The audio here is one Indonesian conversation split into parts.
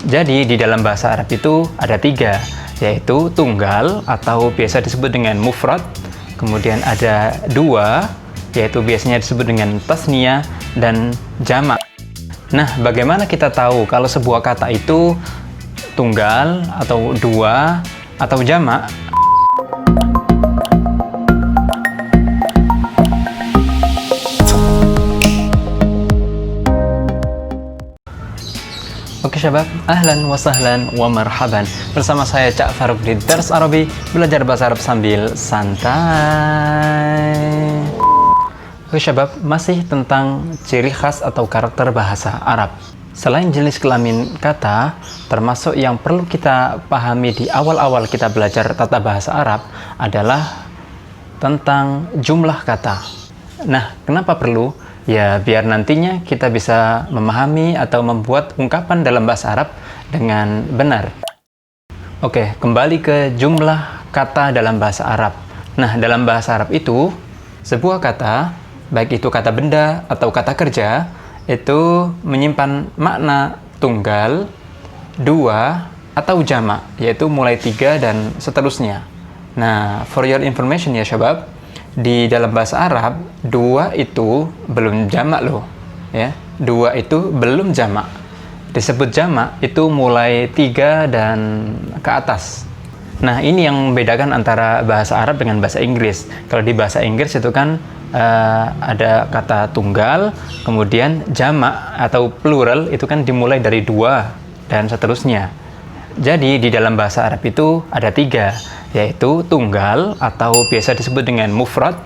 Jadi di dalam bahasa Arab itu ada tiga, yaitu tunggal atau biasa disebut dengan mufrad, kemudian ada dua, yaitu biasanya disebut dengan tasniyah, dan jamak. Nah, bagaimana kita tahu kalau sebuah kata itu tunggal atau dua atau jamak? Oke syabab, ahlan wa sahlan wa marhaban. Bersama saya Cak Farouk di Dars Arabi, belajar bahasa Arab sambil santai. Oke syabab, masih tentang ciri khas atau karakter bahasa Arab. Selain jenis kelamin kata, termasuk yang perlu kita pahami di awal-awal kita belajar tata bahasa Arab adalah tentang jumlah kata. Nah, kenapa perlu? Ya, biar nantinya kita bisa memahami atau membuat ungkapan dalam bahasa Arab dengan benar. Oke, kembali ke jumlah kata dalam bahasa Arab. Nah, dalam bahasa Arab itu, sebuah kata, baik itu kata benda atau kata kerja, itu menyimpan makna tunggal, dua, atau jamak, yaitu mulai tiga dan seterusnya. Nah, for your information ya syabab, di dalam bahasa Arab, dua itu belum jamak loh, ya. Dua itu belum jamak. Disebut jamak itu mulai tiga dan ke atas. Nah, ini yang membedakan antara bahasa Arab dengan bahasa Inggris. Kalau di bahasa Inggris itu kan ada kata tunggal, kemudian jamak atau plural itu kan dimulai dari dua dan seterusnya. Jadi di dalam bahasa Arab itu ada tiga, yaitu tunggal atau biasa disebut dengan mufrad,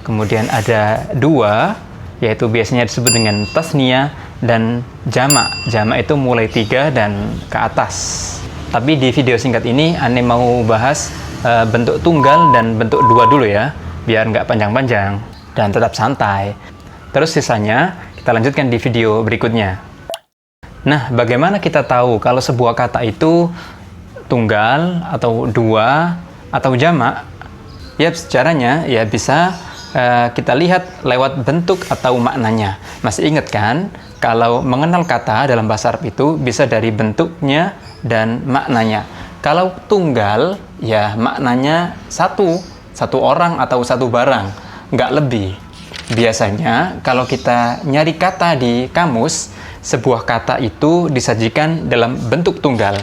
kemudian ada dua, yaitu biasanya disebut dengan tasniyah, dan jamak. Jamak itu mulai tiga dan ke atas. Tapi di video singkat ini Ane mau bahas bentuk tunggal dan bentuk dua dulu ya, biar nggak panjang-panjang dan tetap santai. Terus sisanya kita lanjutkan di video berikutnya. Nah, bagaimana kita tahu kalau sebuah kata itu tunggal atau dua atau jamak? Ya, caranya ya bisa kita lihat lewat bentuk atau maknanya. Masih ingat kan? Kalau mengenal kata dalam bahasa Arab itu bisa dari bentuknya dan maknanya. Kalau tunggal, ya maknanya satu orang atau satu barang, nggak lebih. Biasanya kalau kita nyari kata di kamus, sebuah kata itu disajikan dalam bentuk tunggal.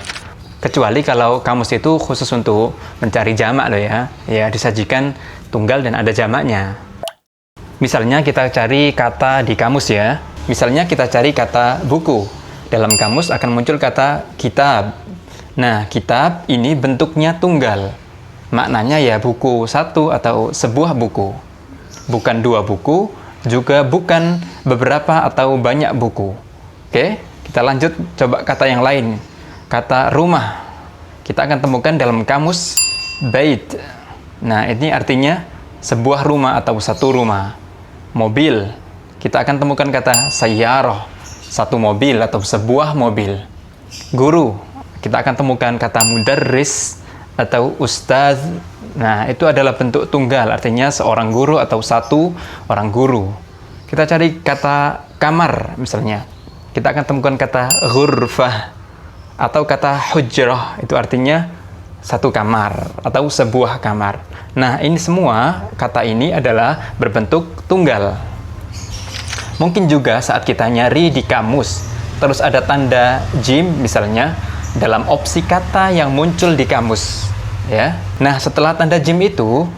Kecuali kalau kamus itu khusus untuk mencari jamak loh ya. Ya, disajikan tunggal dan ada jamaknya. Misalnya kita cari kata di kamus ya. Misalnya kita cari kata buku. Dalam kamus akan muncul kata kitab. Nah, kitab ini bentuknya tunggal. Maknanya ya buku satu atau sebuah buku. Bukan dua buku, juga bukan beberapa atau banyak buku. Oke, kita lanjut coba kata yang lain. Kata rumah. Kita akan temukan dalam kamus bait. Nah, ini artinya sebuah rumah atau satu rumah. Mobil. Kita akan temukan kata sayyarah, satu mobil atau sebuah mobil. Guru. Kita akan temukan kata mudarris atau ustaz. Nah, itu adalah bentuk tunggal, artinya seorang guru atau satu orang guru. Kita cari kata kamar misalnya. Kita akan temukan kata ghurfah atau kata hujrah, itu artinya satu kamar atau sebuah kamar. Nah, ini semua kata ini adalah berbentuk tunggal. Mungkin juga saat kita nyari di kamus, terus ada tanda jim misalnya dalam opsi kata yang muncul di kamus, ya. Nah, setelah tanda jim itu,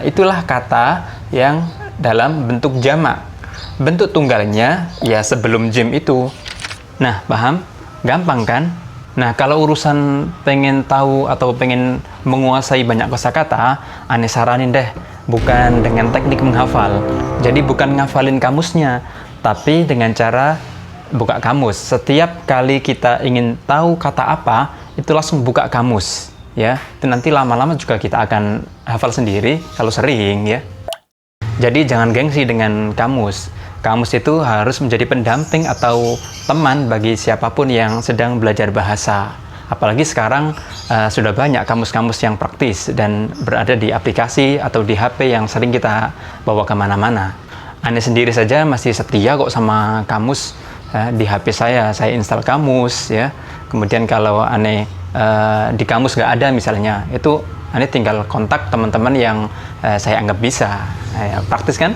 itulah kata yang dalam bentuk jamak. Bentuk tunggalnya ya sebelum jim itu. Nah, paham? Gampang kan? Nah, kalau urusan pengen tahu atau pengen menguasai banyak kosakata, Ane saranin deh, bukan dengan teknik menghafal. Jadi bukan ngafalin kamusnya, tapi dengan cara buka kamus. Setiap kali kita ingin tahu kata apa, itu langsung buka kamus, ya. Itu nanti lama-lama juga kita akan hafal sendiri kalau sering, ya. Jadi jangan gengsi dengan kamus. Kamus itu harus menjadi pendamping atau teman bagi siapapun yang sedang belajar bahasa. Apalagi sekarang sudah banyak kamus-kamus yang praktis dan berada di aplikasi atau di HP yang sering kita bawa kemana-mana. Ane sendiri saja masih setia kok sama kamus. Di HP saya install kamus ya. Kemudian kalau aneh di kamus nggak ada misalnya, itu aneh tinggal kontak teman-teman yang saya anggap bisa. Praktis kan?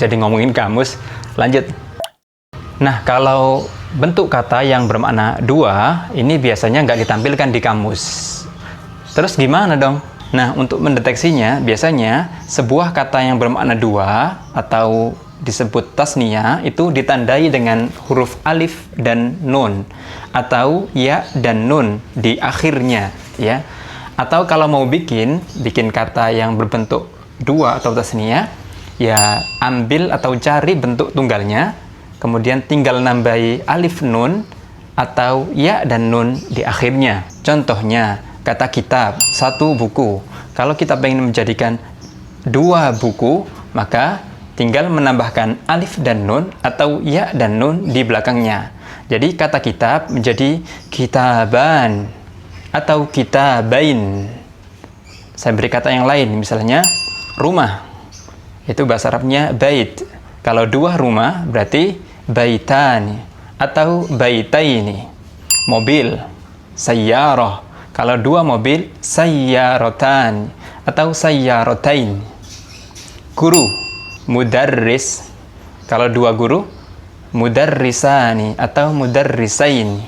Jadi ngomongin kamus, lanjut. Nah, kalau bentuk kata yang bermakna dua, ini biasanya nggak ditampilkan di kamus. Terus gimana dong? Nah, untuk mendeteksinya, biasanya sebuah kata yang bermakna dua atau disebut tasniyah itu ditandai dengan huruf alif dan nun atau ya dan nun di akhirnya, ya. Atau kalau mau bikin kata yang berbentuk dua atau tasniyah, ya ambil atau cari bentuk tunggalnya, kemudian tinggal nambahi alif nun atau ya dan nun di akhirnya. Contohnya, kata kitab, satu buku. Kalau kita ingin menjadikan dua buku, maka tinggal menambahkan alif dan nun atau ya dan nun di belakangnya. Jadi kata kitab menjadi kitaban atau kitabain. Saya beri kata yang lain, misalnya rumah. Itu bahasa Arabnya bait. Kalau dua rumah berarti baitani atau baitaini. Mobil, sayyarah. Kalau dua mobil, sayyaratan atau sayyaratain. Guru, mudarris. Kalau dua guru, mudarrisani atau mudarrisain.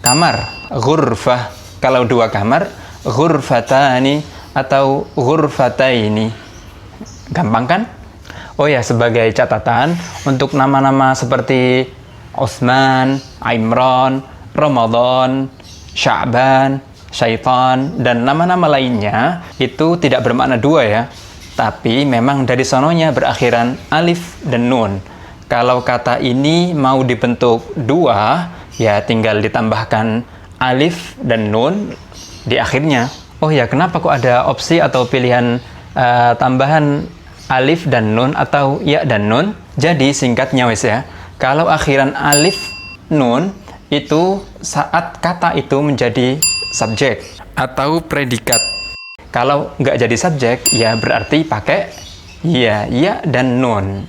Kamar, ghurfah. Kalau dua kamar, ghurfatani atau ghurfataini. Gampang kan? Oh ya, sebagai catatan, untuk nama-nama seperti Utsman, Imran, Ramadan, Sya'ban, Syaitan, dan nama-nama lainnya itu tidak bermakna dua ya, tapi memang dari sononya berakhiran alif dan nun. Kalau kata ini mau dibentuk dua, ya tinggal ditambahkan alif dan nun di akhirnya. Oh ya, kenapa kok ada opsi atau pilihan tambahan alif dan nun atau ya dan nun? Jadi singkatnya wes ya, kalau akhiran alif nun itu saat kata itu menjadi subjek atau predikat. Kalau nggak jadi subjek, ya berarti pakai ya dan nun.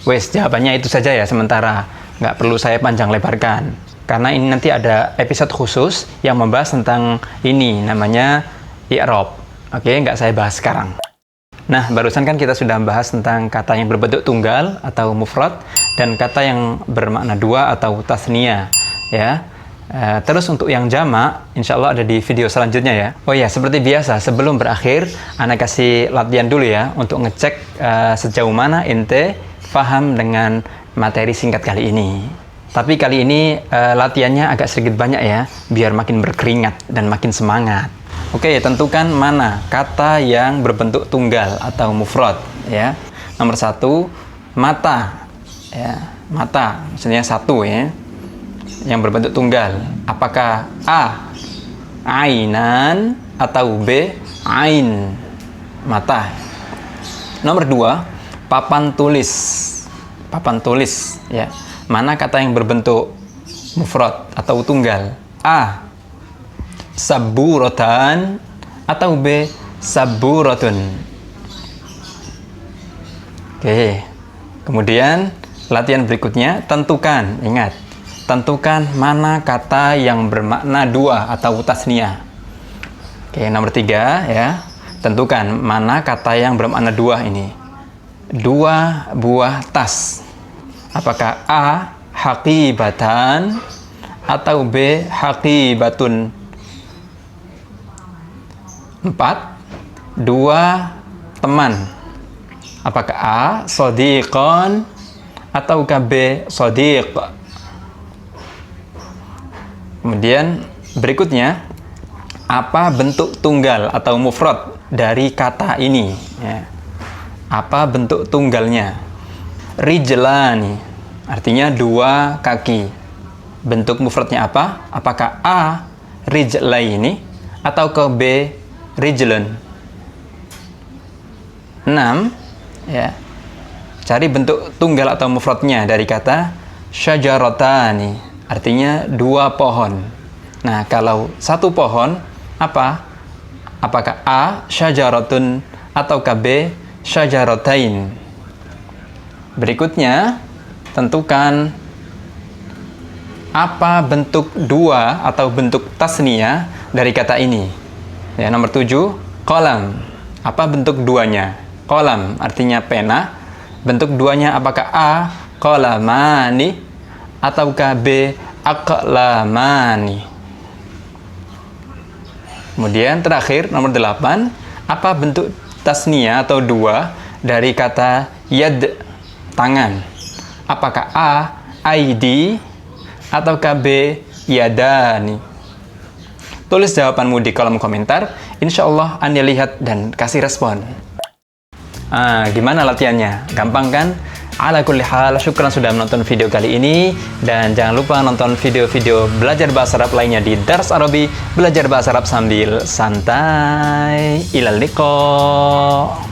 Wes, jawabannya itu saja ya sementara. Nggak perlu saya panjang lebarkan. Karena ini nanti ada episode khusus yang membahas tentang ini, namanya i'rab. Oke, nggak saya bahas sekarang. Nah, barusan kan kita sudah membahas tentang kata yang berbentuk tunggal atau mufrad dan kata yang bermakna dua atau tasniyah, ya. Terus untuk yang jamak, insya Allah ada di video selanjutnya ya. Oh ya, seperti biasa sebelum berakhir, Ana kasih latihan dulu ya untuk ngecek sejauh mana ente paham dengan materi singkat kali ini. Tapi kali ini latihannya agak sedikit banyak ya, biar makin berkeringat dan makin semangat. Oke, tentukan mana kata yang berbentuk tunggal atau mufrad ya. Nomor 1, mata. Ya, mata, maksudnya satu ya. Yang berbentuk tunggal. Apakah A, ainan atau B, ain, mata. Nomor 2, papan tulis. Papan tulis ya. Mana kata yang berbentuk mufrad atau tunggal? A, saburatan atau B, saburatun. Oke. Kemudian latihan berikutnya, tentukan, ingat, tentukan mana kata yang bermakna dua atau tasniyah. Oke, nomor 3 ya. Tentukan mana kata yang bermakna dua ini. Dua buah tas. Apakah A, haqibatan atau B, haqibatun? 4, dua teman. Apakah A, shadiqan atau B, shadiq? Kemudian berikutnya, apa bentuk tunggal atau mufrad dari kata ini? Ya. Apa bentuk tunggalnya? Rijlani, artinya dua kaki. Bentuk mufradnya apa? Apakah A, rijlaini atau ke B, rijlun? 6 ya. Cari bentuk tunggal atau mufradnya dari kata syajaratani, artinya dua pohon. Nah, kalau satu pohon apa? Apakah A, syajaratun atau B, syajaratain? Berikutnya, tentukan Apa bentuk dua atau bentuk tasniyah dari kata ini? Ya, nomor 7, qalam. Apa bentuk duanya? Qalam artinya pena. Bentuk duanya apakah A, qalamani, ataukah B, aqlamani? Kemudian terakhir, nomor 8, apa bentuk tasniyah atau dua dari kata yad, tangan? Apakah A, aidi, ataukah B, yadani? Tulis jawabanmu di kolom komentar. Insya Allah Anda lihat dan kasih respon. Gimana latihannya? Gampang kan? Ala kulli hal, syukran sudah menonton video kali ini. Dan jangan lupa nonton video-video belajar bahasa Arab lainnya di Dars Arabi. Belajar bahasa Arab sambil santai. Ilal liqa.